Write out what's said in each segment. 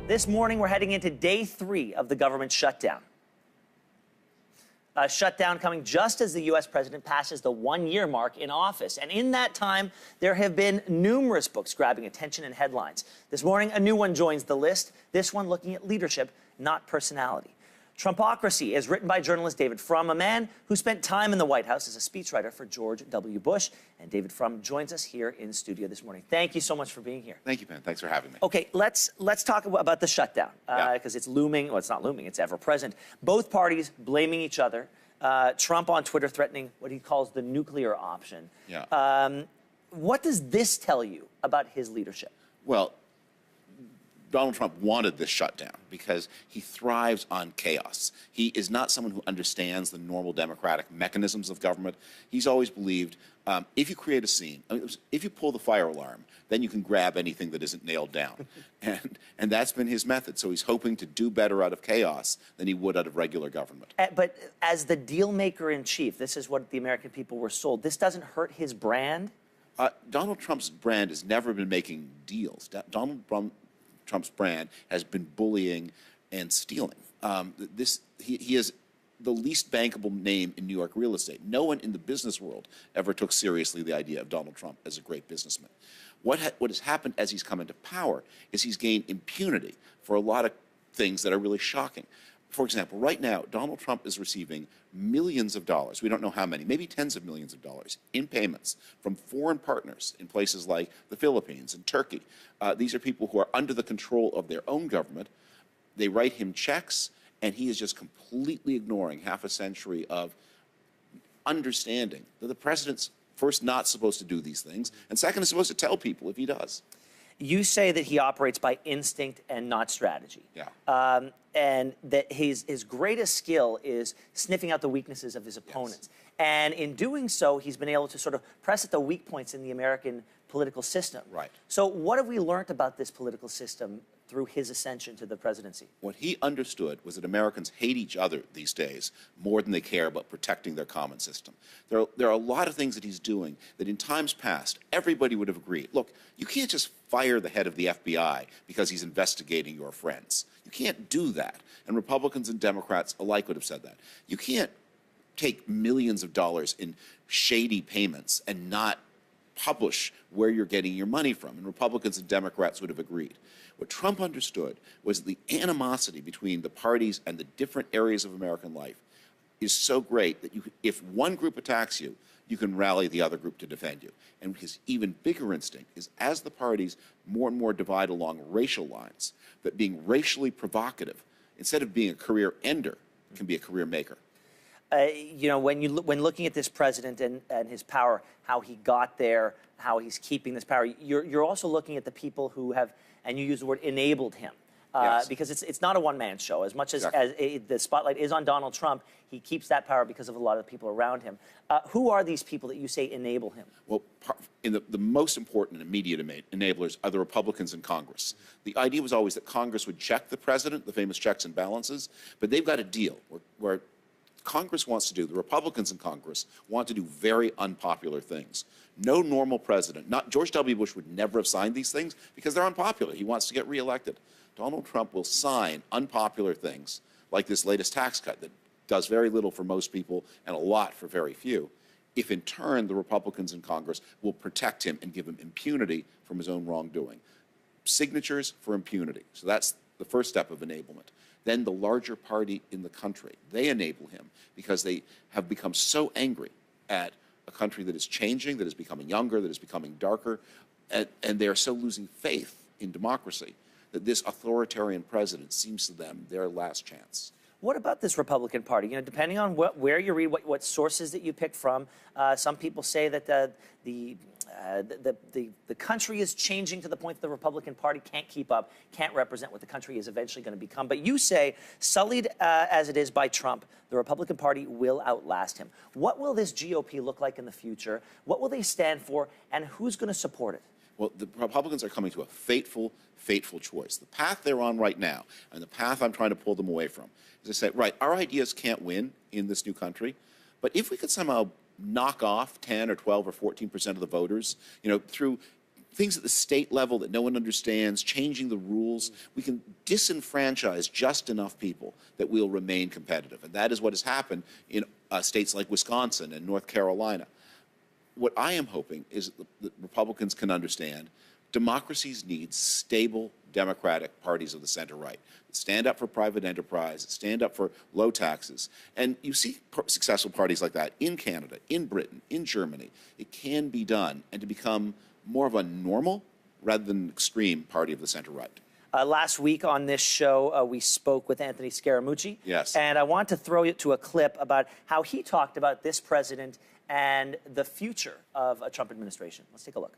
This morning, we're heading into day 3 of the government shutdown. A shutdown coming just as the U.S. president passes the one-year mark in office. And in that time, there have been numerous books grabbing attention and headlines. This morning, a new one joins the list, this one looking at leadership, not personality. Trumpocracy is written by journalist David Frum, a man who spent time in the White House as a speechwriter for George W. Bush. And David Frum joins us here in studio this morning. Thank you so much for being here. Thank you, Ben. Thanks for having me. Okay, let's talk about the shutdown, because it's looming. Well, it's not looming. It's ever present. Both parties blaming each other. Trump on Twitter threatening what he calls the nuclear option. Yeah. What does this tell you about his leadership? Well, Donald Trump wanted this shutdown because he thrives on chaos. He is not someone who understands the normal democratic mechanisms of government. He's always believed if you create a scene, if you pull the fire alarm, then you can grab anything that isn't nailed down. and that's been his method. So he's hoping to do better out of chaos than he would out of regular government. But as the deal maker in chief, this is what the American people were sold. This doesn't hurt his brand? Donald Trump's brand has never been making deals. Trump's brand has been bullying and stealing. He is the least bankable name in New York real estate. No one in the business world ever took seriously the idea of Donald Trump as a great businessman. What has happened as he's come into power is he's gained impunity for a lot of things that are really shocking. For example, right now, Donald Trump is receiving millions of dollars, we don't know how many, maybe tens of millions of dollars, in payments from foreign partners in places like the Philippines and Turkey. These are people who are under the control of their own government. They write him checks, and he is just completely ignoring half a century of understanding that the president's first not supposed to do these things, and second is supposed to tell people if he does. You say that he operates by instinct and not strategy. Yeah. And that his greatest skill is sniffing out the weaknesses of his opponents. Yes. And in doing so, he's been able to sort of press at the weak points in the American political system. Right. So what have we learned about this political system through his ascension to the presidency? What he understood was that Americans hate each other these days more than they care about protecting their common system. There are a lot of things that he's doing that in times past, everybody would have agreed. Look, you can't just fire the head of the FBI because he's investigating your friends. You can't do that. And Republicans and Democrats alike would have said that. You can't take millions of dollars in shady payments and not publish where you're getting your money from, and Republicans and Democrats would have agreed. What Trump understood was the animosity between the parties and the different areas of American life is so great that if one group attacks you, you can rally the other group to defend you. And his even bigger instinct is as the parties more and more divide along racial lines, that being racially provocative, instead of being a career ender, can be a career maker. You know, when looking at this president and his power, how he got there, how he's keeping this power, you're also looking at the people who have, and you use the word, enabled him. Yes. Because it's not a one-man show. As much as, exactly. The spotlight is on Donald Trump, he keeps that power because of a lot of the people around him. Who are these people that you say enable him? Well, the most important and immediate enablers are the Republicans in Congress. The idea was always that Congress would check the president, the famous checks and balances, but they've got a deal where Congress wants to do, the Republicans in Congress want to do very unpopular things. No normal president, George W. Bush would never have signed these things because they're unpopular. He wants to get reelected. Donald Trump will sign unpopular things like this latest tax cut that does very little for most people and a lot for very few, if in turn the Republicans in Congress will protect him and give him impunity from his own wrongdoing. Signatures for impunity. So that's the first step of enablement. Then the larger party in the country, they enable him because they have become so angry at a country that is changing, that is becoming younger, that is becoming darker, and they are so losing faith in democracy that this authoritarian president seems to them their last chance. What about this Republican Party? You know, depending on where you read, what sources that you pick from, some people say that the country is changing to the point that the Republican Party can't keep up, can't represent what the country is eventually going to become. But you say, sullied as it is by Trump, the Republican Party will outlast him. What will this GOP look like in the future? What will they stand for? And who's going to support it? Well, the Republicans are coming to a fateful choice. The path they're on right now, and the path I'm trying to pull them away from, is to say, right, our ideas can't win in this new country, but if we could somehow knock off 10 or 12 or 14% of the voters, you know, through things at the state level that no one understands, changing the rules. We can disenfranchise just enough people that we'll remain competitive. And that is what has happened in states like Wisconsin and North Carolina. What I am hoping is that Republicans can understand democracies need stable democratic parties of the center-right that stand up for private enterprise, that stand up for low taxes. And you see successful parties like that in Canada, in Britain, in Germany. It can be done, and to become more of a normal rather than an extreme party of the center-right. Last week on this show, we spoke with Anthony Scaramucci. Yes. And I want to throw you to a clip about how he talked about this president and the future of a Trump administration. Let's take a look.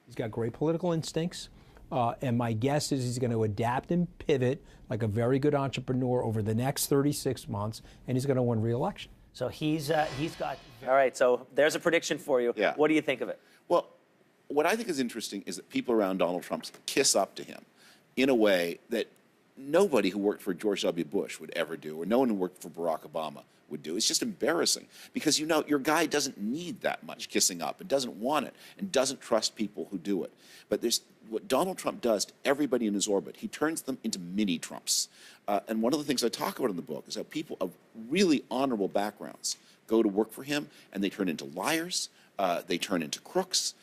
He's got great political instincts, and my guess is he's going to adapt and pivot like a very good entrepreneur over the next 36 months, and he's going to win re-election. So he's got... All right, so there's a prediction for you. Yeah. What do you think of it? Well, what I think is interesting is that people around Donald Trump kiss up to him in a way that nobody who worked for George W. Bush would ever do, or no one who worked for Barack Obama would do. It's just embarrassing because, you know, your guy doesn't need that much kissing up and doesn't want it and doesn't trust people who do it. But there's what Donald Trump does to everybody in his orbit. He turns them into mini Trumps. And one of the things I talk about in the book is how people of really honorable backgrounds go to work for him and they turn into liars, they turn into crooks.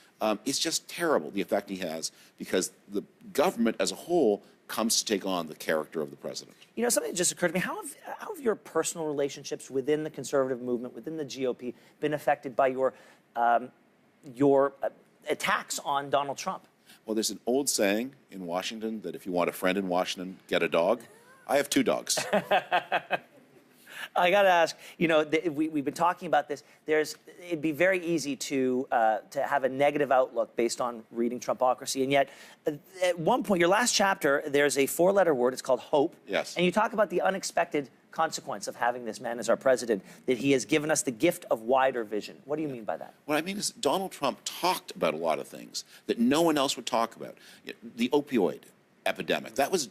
It's just terrible, the effect he has, because the government as a whole comes to take on the character of the president. You know, something that just occurred to me, how have your personal relationships within the conservative movement, within the GOP, been affected by your attacks on Donald Trump? Well, there's an old saying in Washington that if you want a friend in Washington, get a dog. I have 2 dogs. I got to ask, you know, we've been talking about this. It'd be very easy to have a negative outlook based on reading Trumpocracy. And yet, at one point, your last chapter, there's a 4-letter word. It's called hope. Yes. And you talk about the unexpected consequence of having this man as our president, that he has given us the gift of wider vision. What do you mean by that? What I mean is Donald Trump talked about a lot of things that no one else would talk about. The opioid epidemic, that was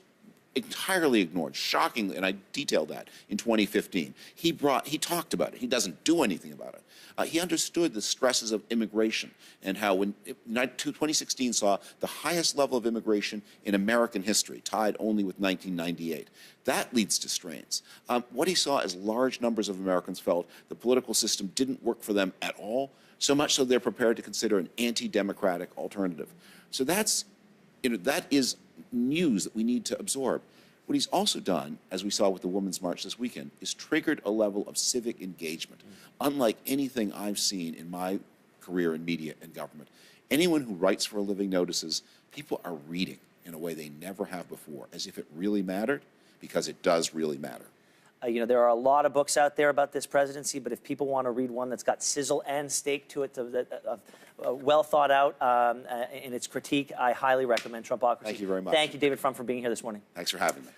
entirely ignored, shockingly, and I detailed that in 2015. He talked about it. He doesn't do anything about it. He understood the stresses of immigration and how when 2016 saw the highest level of immigration in American history, tied only with 1998. That leads to strains. What he saw as large numbers of Americans felt the political system didn't work for them at all, so much so they're prepared to consider an anti-democratic alternative. So that is news that we need to absorb. What he's also done, as we saw with the Women's March this weekend, is triggered a level of civic engagement, unlike anything I've seen in my career in media and government. Anyone who writes for a living notices people are reading in a way they never have before, as if it really mattered, because it does really matter. You know, there are a lot of books out there about this presidency, but if people want to read one that's got sizzle and steak to it, well thought out in its critique, I highly recommend Trumpocracy. Thank you very much. Thank you, David Frum, for being here this morning. Thanks for having me.